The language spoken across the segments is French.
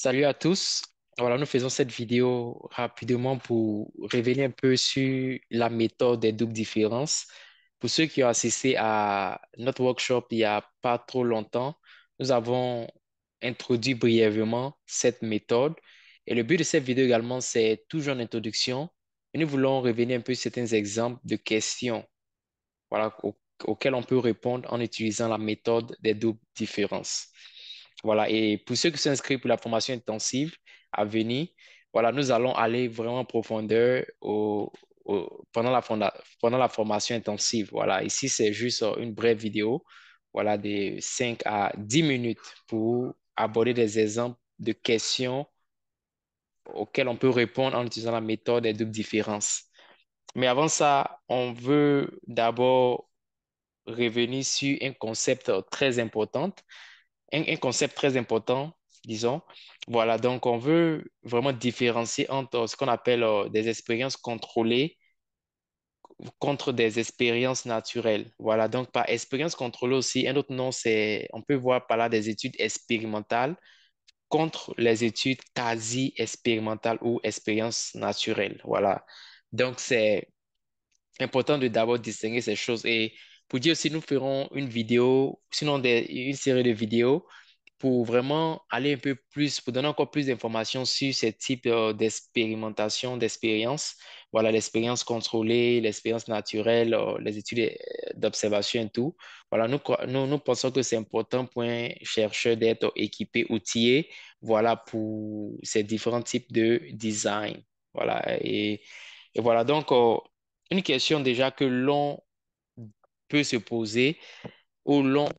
Salut à tous. Voilà, nous faisons cette vidéo rapidement pour révéler un peu sur la méthode des doubles différences. Pour ceux qui ont assisté à notre workshop il n'y a pas trop longtemps, nous avons introduit brièvement cette méthode. Et le but de cette vidéo également, c'est toujours une introduction. Et nous voulons révéler un peu certains exemples de questions, voilà, auxquelles on peut répondre en utilisant la méthode des doubles différences. Voilà, et pour ceux qui sont inscrits pour la formation intensive à venir, voilà, nous allons aller vraiment en profondeur pendant la formation intensive. Voilà, ici, c'est juste une brève vidéo, voilà, de 5 à 10 minutes pour aborder des exemples de questions auxquelles on peut répondre en utilisant la méthode des doubles différences. Mais avant ça, on veut d'abord revenir sur un concept très important, un concept très important, disons. Voilà, donc on veut vraiment différencier entre ce qu'on appelle des expériences contrôlées contre des expériences naturelles. Voilà, donc par expérience contrôlée aussi, un autre nom, c'est, on peut voir par là des études expérimentales contre les études quasi expérimentales ou expériences naturelles. Voilà, donc c'est important de d'abord distinguer ces choses. Et pour dire aussi, nous ferons une vidéo, sinon une série de vidéos pour vraiment aller un peu plus, pour donner encore plus d'informations sur ces types d'expérimentation, d'expériences. Voilà, l'expérience contrôlée, l'expérience naturelle, les études d'observation et tout. Voilà, nous pensons que c'est important pour un chercheur d'être équipé, outillé, voilà, pour ces différents types de design. Voilà, et voilà, donc, une question déjà que l'on peut se poser ou l'on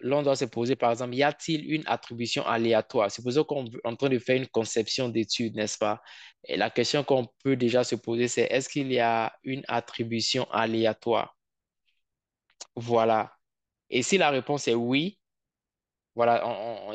doit se poser, par exemple, y a-t-il une attribution aléatoire? Supposons qu'on est en train de faire une conception d'étude, n'est-ce pas? Et la question qu'on peut déjà se poser, c'est est-ce qu'il y a une attribution aléatoire? Voilà. Et si la réponse est oui, voilà,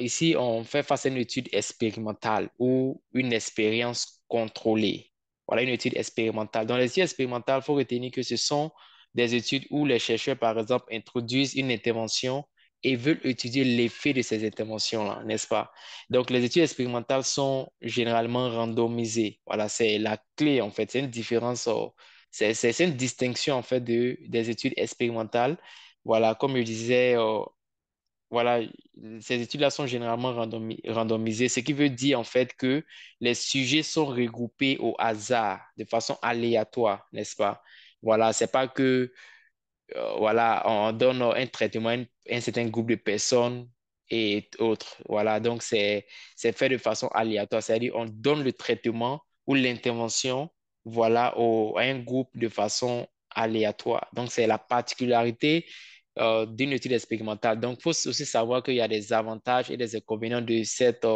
ici, on fait face à une étude expérimentale ou une expérience contrôlée. Voilà, une étude expérimentale. Dans les études expérimentales, il faut retenir que ce sont des études où les chercheurs, par exemple, introduisent une intervention et veulent étudier l'effet de ces interventions-là, n'est-ce pas? Donc, les études expérimentales sont généralement randomisées. Voilà, c'est la clé, en fait. C'est une différence, c'est une distinction, en fait, des études expérimentales. Voilà, comme je disais, voilà, ces études-là sont généralement randomisées, ce qui veut dire en fait que les sujets sont regroupés au hasard, de façon aléatoire, n'est-ce pas? Voilà, c'est pas que voilà, on donne un traitement à un certain groupe de personnes et autres. Voilà, donc c'est fait de façon aléatoire, c'est-à-dire on donne le traitement ou l'intervention voilà à un groupe de façon aléatoire. Donc c'est la particularité d'une étude expérimentale. Donc il faut aussi savoir qu'il y a des avantages et des inconvénients de cette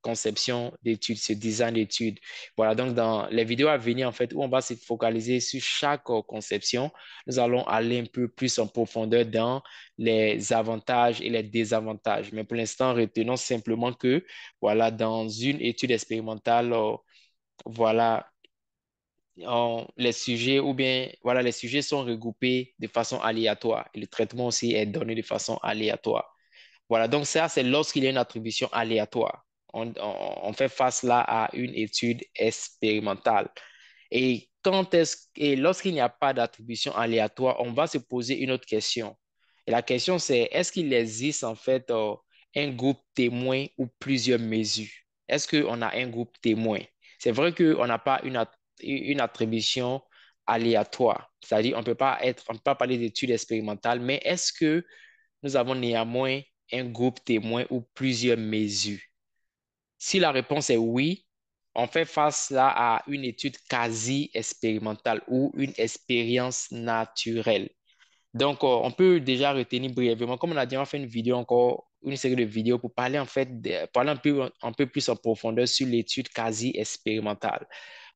conception d'études, ce design d'études. Voilà, donc dans les vidéos à venir en fait où on va se focaliser sur chaque conception, nous allons aller un peu plus en profondeur dans les avantages et les désavantages. Mais pour l'instant, retenons simplement que, voilà, dans une étude expérimentale, voilà, les sujets ou bien, voilà, les sujets sont regroupés de façon aléatoire et le traitement aussi est donné de façon aléatoire. Voilà, donc ça, c'est lorsqu'il y a une attribution aléatoire. On fait face là à une étude expérimentale. Et lorsqu'il n'y a pas d'attribution aléatoire, on va se poser une autre question. Et la question, c'est est-ce qu'il existe en fait un groupe témoin ou plusieurs mesures? Est-ce qu'on a un groupe témoin? C'est vrai qu'on n'a pas une attribution aléatoire. C'est-à-dire, on peut pas parler d'études expérimentales, mais est-ce que nous avons néanmoins un groupe témoin ou plusieurs mesures? Si la réponse est oui, on fait face là à une étude quasi expérimentale ou une expérience naturelle. Donc, on peut déjà retenir brièvement, comme on a déjà fait une vidéo encore, une série de vidéos pour parler en fait, parler un peu plus en profondeur sur l'étude quasi expérimentale.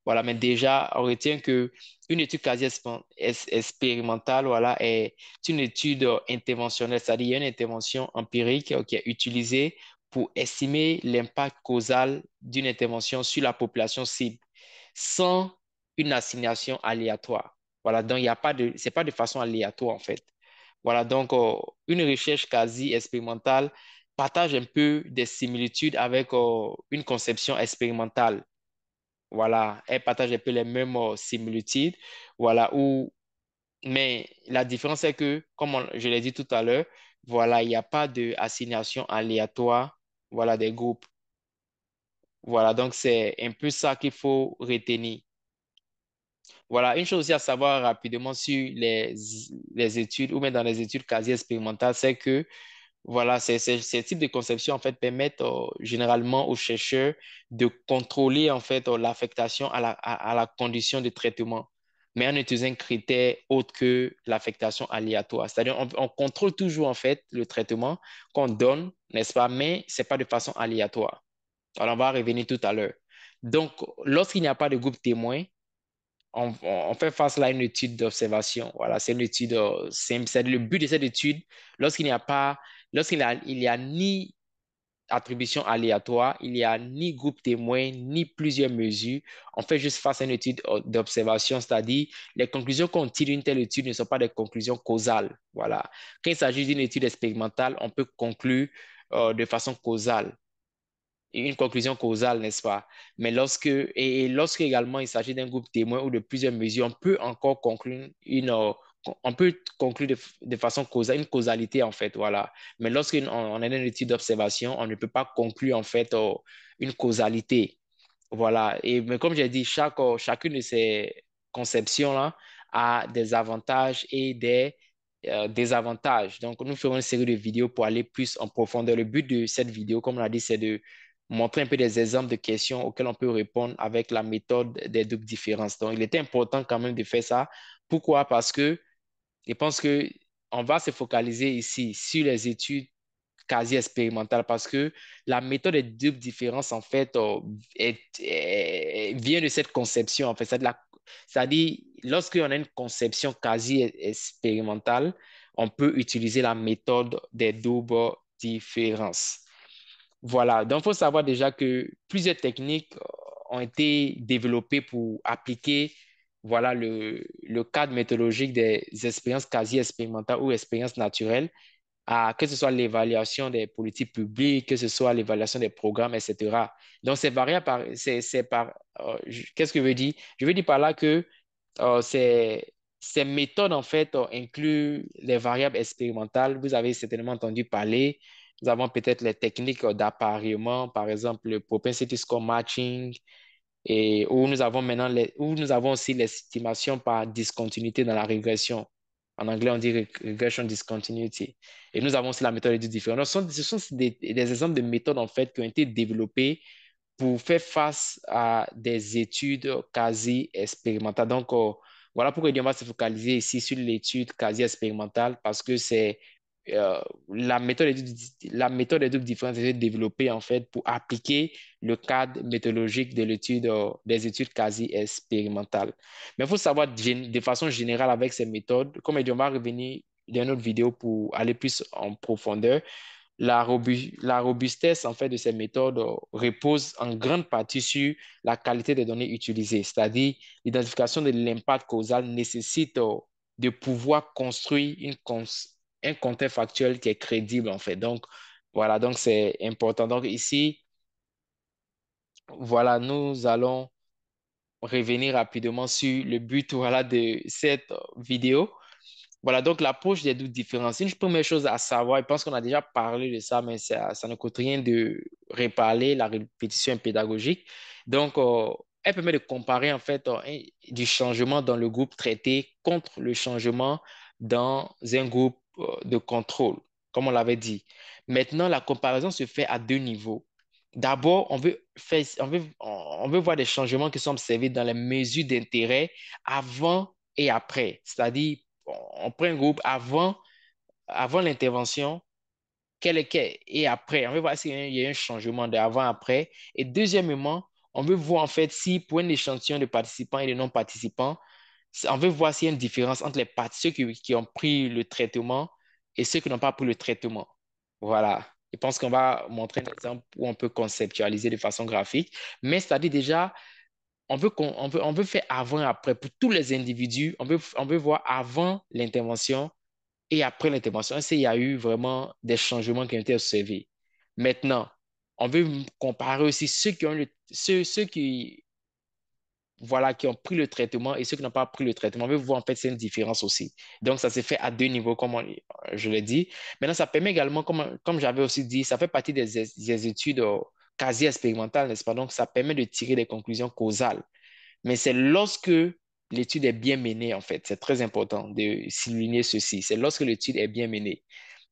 Voilà, mais déjà, on retient que une étude quasi expérimentale, voilà, est une étude interventionnelle, c'est-à-dire il y a une intervention empirique qui est utilisée pour estimer l'impact causal d'une intervention sur la population cible sans une assignation aléatoire. Voilà, donc il y a pas de, c'est pas de façon aléatoire en fait. Voilà, donc une recherche quasi expérimentale partage un peu des similitudes avec une conception expérimentale. Voilà, elle partage un peu les mêmes similitudes. Voilà, mais la différence est que, comme je l'ai dit tout à l'heure, voilà, il n'y a pas d'assignation aléatoire, voilà, des groupes. Voilà, donc c'est un peu ça qu'il faut retenir. Voilà, une chose aussi à savoir rapidement sur les études ou même dans les études quasi expérimentales, c'est que voilà, ces types de conceptions en fait permettent généralement aux chercheurs de contrôler en fait l'affectation à la condition de traitement, mais en utilisant un critère autre que l'affectation aléatoire. C'est-à-dire on contrôle toujours en fait le traitement qu'on donne, n'est-ce pas, mais c'est pas de façon aléatoire. Alors on va revenir tout à l'heure. Donc, lorsqu'il n'y a pas de groupe témoin, on fait face là à une étude d'observation. Voilà, c'est une étude simple. C'est le but de cette étude, lorsqu'il n'y a pas, il y a ni attribution aléatoire, il n'y a ni groupe témoin, ni plusieurs mesures. On fait juste face à une étude d'observation, c'est-à-dire les conclusions qu'on tire d'une telle étude ne sont pas des conclusions causales. Voilà. Quand il s'agit d'une étude expérimentale, on peut conclure de façon causale une conclusion causale, n'est-ce pas? Mais et lorsque également il s'agit d'un groupe témoin ou de plusieurs mesures, on peut encore conclure on peut conclure de façon causale, une causalité en fait, voilà. Mais lorsqu'on est dans une étude d'observation, on ne peut pas conclure en fait une causalité. Voilà. Mais comme j'ai dit, chacune de ces conceptions-là a des avantages et des désavantages. Donc, nous ferons une série de vidéos pour aller plus en profondeur. Le but de cette vidéo, comme on l'a dit, c'est de montrer un peu des exemples de questions auxquelles on peut répondre avec la méthode des doubles différences. Donc, il était important quand même de faire ça. Pourquoi? Parce que je pense que on va se focaliser ici sur les études quasi expérimentale parce que la méthode des doubles différences, en fait, vient de cette conception, en fait. C'est-à-dire, lorsqu'on a une conception quasi expérimentale, on peut utiliser la méthode des doubles différences. Voilà, donc il faut savoir déjà que plusieurs techniques ont été développées pour appliquer voilà, le cadre méthodologique des expériences quasi expérimentales ou expériences naturelles à que ce soit l'évaluation des politiques publiques, que ce soit l'évaluation des programmes, etc. Donc, c'est variable qu'est-ce que je veux dire? Je veux dire par là que ces méthodes, en fait, incluent les variables expérimentales. Vous avez certainement entendu parler. Nous avons peut-être les techniques d'appareillement, par exemple le propensity score matching, et où nous avons aussi l'estimation par discontinuité dans la régression. En anglais, on dit regression discontinuity. Et nous avons aussi la méthode de différence. Ce sont des exemples de méthodes, en fait, qui ont été développées pour faire face à des études quasi expérimentales. Donc, voilà pourquoi on va se focaliser ici sur l'étude quasi expérimentale parce que c'est euh, la méthode des doubles différences a été développée en fait pour appliquer le cadre méthodologique de l'étude des études quasi expérimentales. Mais il faut savoir de façon générale avec ces méthodes, comme on va revenir dans une autre vidéo pour aller plus en profondeur. La robustesse en fait de ces méthodes repose en grande partie sur la qualité des données utilisées, c'est-à-dire l'identification de l'impact causal nécessite de pouvoir construire un contexte factuel qui est crédible en fait. Donc voilà, donc c'est important. Donc ici, voilà, nous allons revenir rapidement sur le but voilà, de cette vidéo. Voilà, donc l'approche des doutes différenciés. Une première chose à savoir, je pense qu'on a déjà parlé de ça, mais ça ne coûte rien de reparler, la répétition pédagogique. Donc, elle permet de comparer en fait du changement dans le groupe traité contre le changement dans un groupe de contrôle, comme on l'avait dit. Maintenant, la comparaison se fait à deux niveaux. D'abord, on veut voir des changements qui sont observés dans les mesures d'intérêt avant et après, c'est-à-dire on prend un groupe avant l'intervention, et après. On veut voir s'il y a un changement d'avant-après. Et deuxièmement, on veut voir en fait si pour un échantillon de participants et de non-participants, on veut voir s'il y a une différence entre ceux qui ont pris le traitement et ceux qui n'ont pas pris le traitement. Voilà. Je pense qu'on va montrer un exemple où on peut conceptualiser de façon graphique. Mais c'est-à-dire déjà, on veut faire avant et après. Pour tous les individus, on veut voir avant l'intervention et après l'intervention, est-ce qu'il y a eu vraiment des changements qui ont été observés? Maintenant, on veut comparer aussi ceux qui, voilà, qui ont pris le traitement et ceux qui n'ont pas pris le traitement. On veut voir en fait c'est une différence aussi. Donc, ça s'est fait à deux niveaux, je l'ai dit. Maintenant, ça permet également, comme j'avais aussi dit, ça fait partie des études quasi expérimentales, n'est-ce pas? Donc, ça permet de tirer des conclusions causales. Mais c'est lorsque l'étude est bien menée, en fait. C'est très important de souligner ceci. C'est lorsque l'étude est bien menée.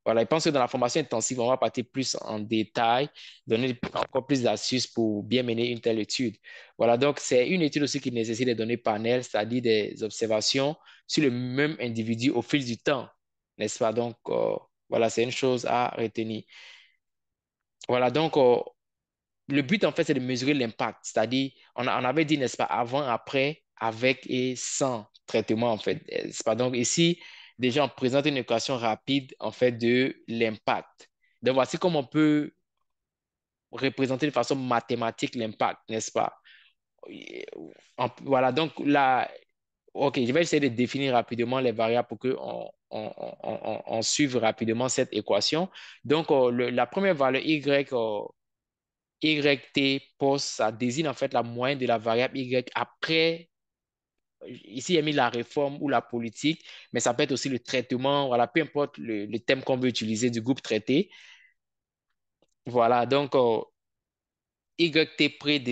Voilà, je pense que dans la formation intensive, on va partir plus en détail, donner encore plus d'astuces pour bien mener une telle étude. Voilà, donc c'est une étude aussi qui nécessite des données panel, c'est-à-dire des observations sur le même individu au fil du temps, n'est-ce pas? Donc, voilà, c'est une chose à retenir. Voilà, donc, le but, en fait, c'est de mesurer l'impact, c'est-à-dire, on avait dit, n'est-ce pas, avant, après, avec et sans traitement, en fait. C'est pas donc ici, déjà, on présente une équation rapide, en fait, de l'impact. Donc, voici comment on peut représenter de façon mathématique l'impact, n'est-ce pas? Voilà, donc là, OK, je vais essayer de définir rapidement les variables pour qu'on on suive rapidement cette équation. Donc, la première valeur Y, YT post, ça désigne en fait la moyenne de la variable Y après, ici il y a mis la réforme ou la politique, mais ça peut être aussi le traitement, voilà, peu importe le thème qu'on veut utiliser du groupe traité. Voilà, donc YT près,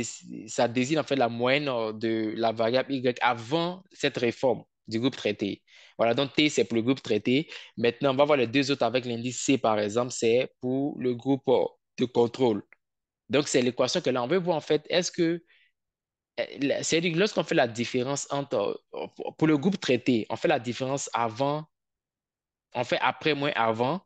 ça désigne en fait la moyenne de la variable Y avant cette réforme du groupe traité. Voilà, donc T c'est pour le groupe traité. Maintenant, on va voir les deux autres avec l'indice C par exemple, c'est pour le groupe de contrôle. Donc, c'est l'équation que là, on veut voir en fait, est-ce que c'est-à-dire que lorsqu'on fait la différence entre, pour le groupe traité, on fait la différence avant, on fait après moins avant.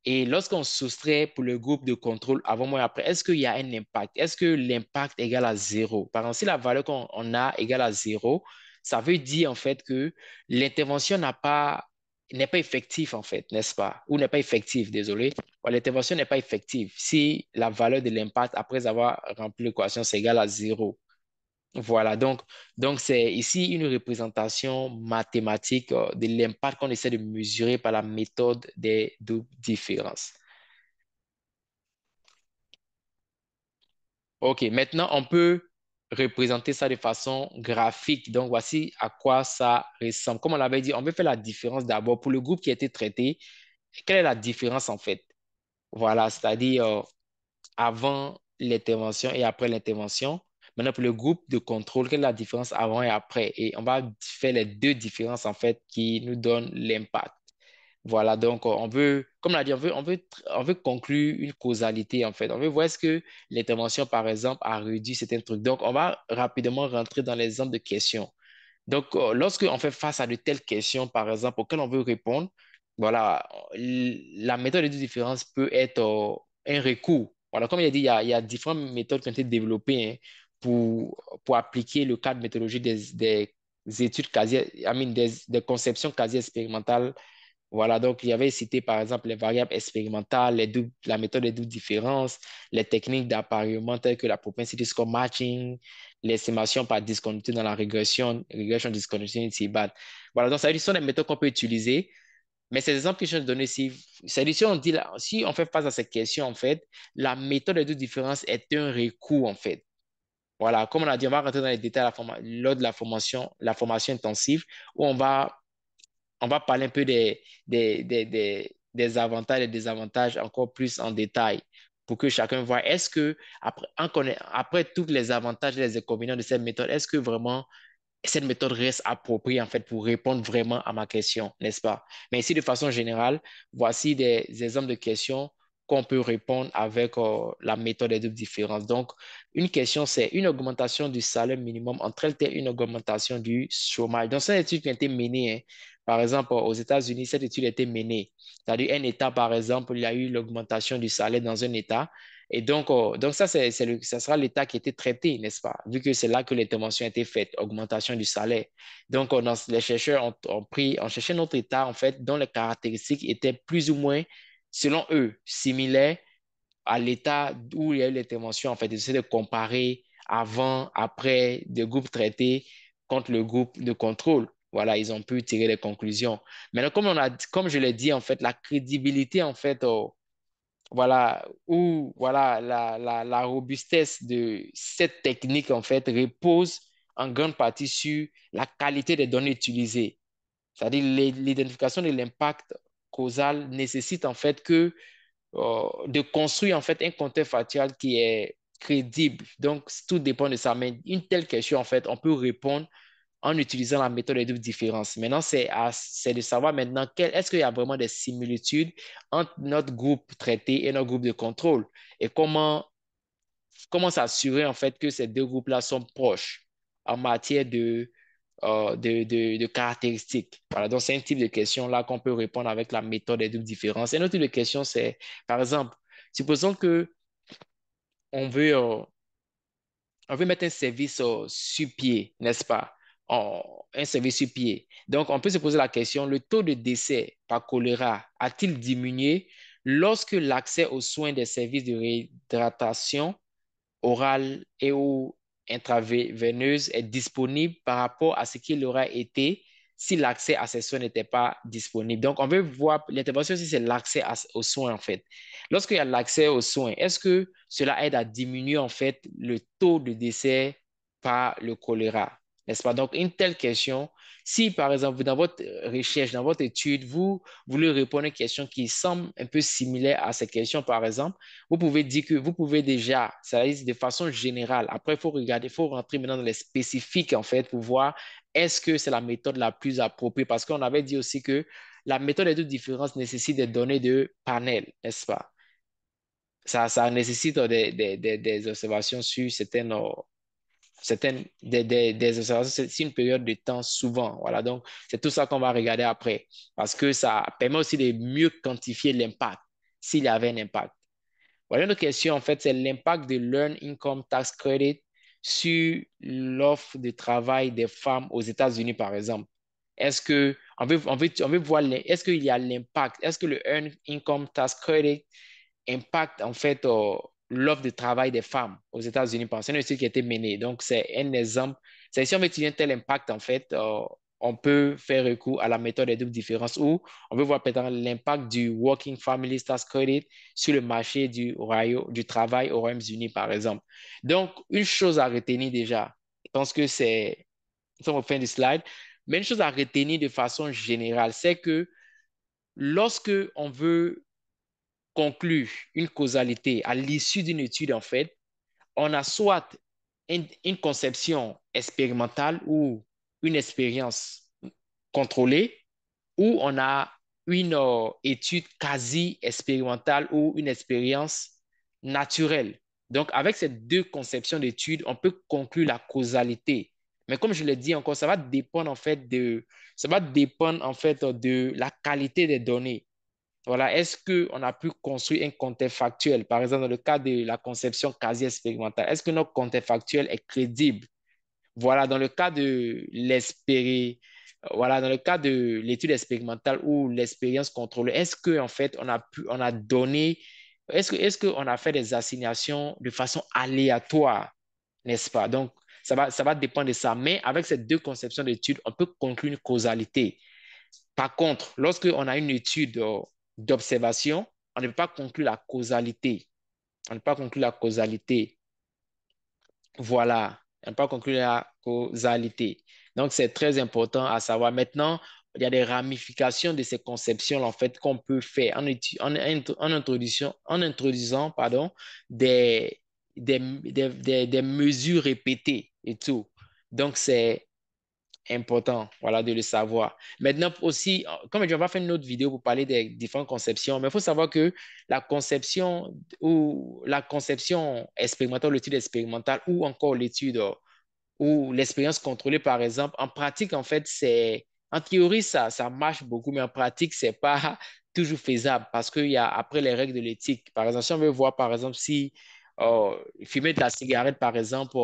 Et lorsqu'on soustrait pour le groupe de contrôle avant moins après, est-ce qu'il y a un impact? Est-ce que l'impact égale à zéro? Par exemple, si la valeur qu'on a égale à zéro, ça veut dire en fait que l'intervention n'est pas effective en fait, n'est-ce pas? Ou n'est pas effective, désolé. Ouais, l'intervention n'est pas effective si la valeur de l'impact après avoir rempli l'équation, c'est égal à zéro. Voilà, donc c'est ici une représentation mathématique de l'impact qu'on essaie de mesurer par la méthode des doubles différences. OK, maintenant on peut représenter ça de façon graphique. Donc voici à quoi ça ressemble. Comme on l'avait dit, on veut faire la différence d'abord pour le groupe qui a été traité. Quelle est la différence en fait? Voilà, c'est-à-dire avant l'intervention et après l'intervention. Maintenant, pour le groupe de contrôle, quelle est la différence avant et après? Et on va faire les deux différences, en fait, qui nous donnent l'impact. Voilà, donc on veut, comme on l'a dit, on veut conclure une causalité, en fait. On veut voir est-ce que l'intervention, par exemple, a réduit certains trucs. Donc, on va rapidement rentrer dans l'exemple de questions. Donc, lorsqu'on fait face à de telles questions, par exemple, auxquelles on veut répondre, voilà, la méthode de différence peut être un recours. Voilà, comme il a dit, il y a différentes méthodes qui ont été développées hein, pour appliquer le cadre méthodologique des études quasi, des conceptions quasi expérimentales. Voilà, donc il y avait cité par exemple les variables expérimentales, la méthode des doubles différences, les techniques d'appareillement telles que la propensity score matching, l'estimation par discontinuité dans la regression discontinuity bad. Voilà, donc ça veut dire que ce sont des méthodes qu'on peut utiliser, mais ces exemples que je viens de donner ici, c'est-à-dire si on dit là, si on fait face à ces questions, en fait, la méthode des doubles différences est un recours, en fait. Voilà, comme on a dit, on va rentrer dans les détails lors de la formation intensive, où on va parler un peu des avantages et des désavantages encore plus en détail pour que chacun voit est-ce que, après tous les avantages et les inconvénients de cette méthode, est-ce que vraiment cette méthode reste appropriée en fait pour répondre vraiment à ma question, n'est-ce pas? Mais ici, de façon générale, voici des exemples de questions qu'on peut répondre avec la méthode des doubles différences. Donc, une question, c'est une augmentation du salaire minimum entraîne-t-elle une augmentation du chômage? Donc, c'est une étude qui a été menée, hein. Par exemple, aux États-Unis, cette étude a été menée. C'est-à-dire, un État, par exemple, il y a eu l'augmentation du salaire dans un État. Et donc ça, ça sera l'État qui a été traité, n'est-ce pas? Vu que c'est là que l'intervention a été faite, augmentation du salaire. Donc, les chercheurs ont cherché notre État, en fait, dont les caractéristiques étaient plus ou moins, selon eux, similaires à l'État où il y a eu l'intervention, en fait, d'essayer de comparer avant, après, des groupes traités contre le groupe de contrôle. Voilà, ils ont pu tirer des conclusions. Maintenant, comme je l'ai dit, en fait, la crédibilité, en fait, voilà, où voilà, la robustesse de cette technique, en fait, repose en grande partie sur la qualité des données utilisées. C'est-à-dire l'identification de l'impact causal nécessite en fait de construire en fait un contexte factuel qui est crédible. Donc, tout dépend de ça. Mais une telle question, en fait, on peut répondre en utilisant la méthode des doubles différences. Maintenant, c'est de savoir maintenant est-ce qu'il y a vraiment des similitudes entre notre groupe traité et notre groupe de contrôle et comment s'assurer en fait que ces deux groupes-là sont proches en matière de caractéristiques. Voilà, donc c'est un type de question là qu'on peut répondre avec la méthode des doubles différences. Un autre type de question, c'est, par exemple, supposons que on veut, euh, on veut mettre un service sur pied, n'est-ce pas? Un service sur pied. Donc, on peut se poser la question, le taux de décès par choléra a-t-il diminué lorsque l'accès aux soins des services de réhydratation orale et ou intraveineuse est disponible par rapport à ce qu'il aurait été si l'accès à ces soins n'était pas disponible. Donc, on veut voir l'intervention si c'est l'accès aux soins, en fait. Lorsqu'il y a l'accès aux soins, est-ce que cela aide à diminuer, en fait, le taux de décès par le choléra? N'est-ce pas? Donc, une telle question, si par exemple, dans votre recherche, dans votre étude, vous voulez répondre à une question qui semble un peu similaire à cette question, par exemple, vous pouvez dire que vous pouvez déjà, ça veut dire de façon générale. Après, il faut regarder, il faut rentrer maintenant dans les spécifiques, en fait, pour voir est-ce que c'est la méthode la plus appropriée. Parce qu'on avait dit aussi que la méthode des toutes différences nécessite des données de panel, n'est-ce pas? Ça nécessite des observations sur des observations sur une période de temps souvent. Voilà, donc c'est tout ça qu'on va regarder après. Parce que ça permet aussi de mieux quantifier l'impact, s'il y avait un impact. Voilà une autre question, en fait, c'est l'impact de l'Earned Income Tax Credit sur l'offre de travail des femmes aux États-Unis, par exemple. Est-ce que, on veut voir, est-ce qu'il y a l'impact, est-ce que le Earned Income Tax Credit impacte, en fait, l'offre de travail des femmes aux États-Unis? C'est une étude qui a été menée. Donc, c'est un exemple. C'est si on veut étudier un tel impact, en fait, on peut faire recours à la méthode des doubles différences ou on veut voir peut-être l'impact du Working Families Tax Credit sur le marché du travail au Royaume-Uni, par exemple. Donc, une chose à retenir déjà, je pense que c'est, on va fin du slide, mais une chose à retenir de façon générale, c'est que lorsque on veut conclure une causalité à l'issue d'une étude, en fait, on a soit une conception expérimentale ou une expérience contrôlée, ou on a une étude quasi expérimentale ou une expérience naturelle. Donc, avec ces deux conceptions d'études, on peut conclure la causalité. Mais comme je l'ai dit encore, ça va dépendre en fait de la qualité des données. Voilà, est-ce qu'on a pu construire un contexte factuel? Par exemple, dans le cas de la conception quasi expérimentale, est-ce que notre contexte factuel est crédible? Voilà, dans le cas de voilà, dans le cas de l'étude expérimentale ou l'expérience contrôlée, est-ce que en fait on a donné, est-ce qu'on a fait des assignations de façon aléatoire, n'est-ce pas? Donc, ça va dépendre de ça. Mais avec ces deux conceptions d'études, on peut conclure une causalité. Par contre, lorsqu'on a une étude d'observation, on ne peut pas conclure la causalité. On ne peut pas conclure la causalité. Voilà, on ne peut pas conclure la causalité. Donc, c'est très important à savoir. Maintenant, il y a des ramifications de ces conceptions en fait qu'on peut faire en introduisant pardon, des mesures répétées et tout. Donc, c'est important, voilà, de le savoir. Maintenant aussi, comme je dis, on va faire une autre vidéo pour parler des différentes conceptions, mais il faut savoir que la conception expérimentale, l'étude expérimentale ou encore l'étude ou l'expérience contrôlée, par exemple, en pratique, en fait, en théorie, ça marche beaucoup, mais en pratique, c'est pas toujours faisable parce qu'il y a après les règles de l'éthique. Par exemple, si on veut voir, par exemple, si fumer de la cigarette, par exemple,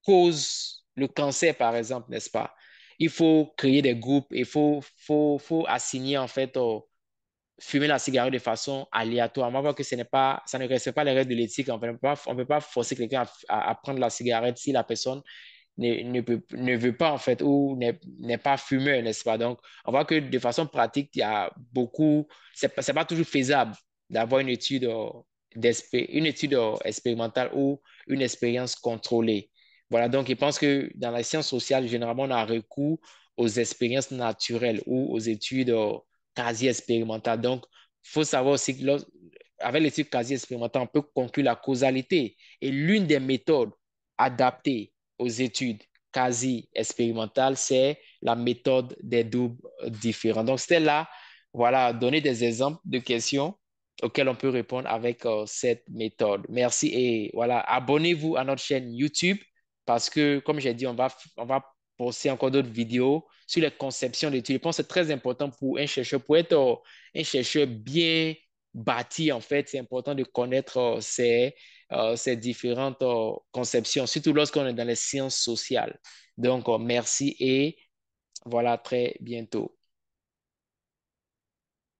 cause le cancer, par exemple, n'est-ce pas? Il faut créer des groupes, faut assigner, en fait, fumer la cigarette de façon aléatoire. On va voir que ça ne respecte pas les règles de l'éthique. On peut pas forcer quelqu'un à prendre la cigarette si la personne ne veut pas, en fait, ou n'est pas fumeur, n'est-ce pas? Donc, on voit que de façon pratique, il y a beaucoup, c'est pas toujours faisable. d'avoir une étude expérimentale ou une expérience contrôlée. Voilà, donc je pense que dans la science sociale, généralement, on a recours aux expériences naturelles ou aux études quasi expérimentales. Donc, il faut savoir aussi que avec l'étude quasi expérimentale, on peut conclure la causalité. Et l'une des méthodes adaptées aux études quasi expérimentales, c'est la méthode des doubles différents. Donc, c'était là, voilà, donner des exemples de questions auxquelles on peut répondre avec cette méthode. Merci et voilà, abonnez-vous à notre chaîne YouTube parce que, comme j'ai dit, on va poster encore d'autres vidéos sur les conceptions d'études. Je pense que c'est très important pour un chercheur, pour être un chercheur bien bâti, en fait, c'est important de connaître ces différentes conceptions, surtout lorsqu'on est dans les sciences sociales. Donc, merci et voilà, très bientôt.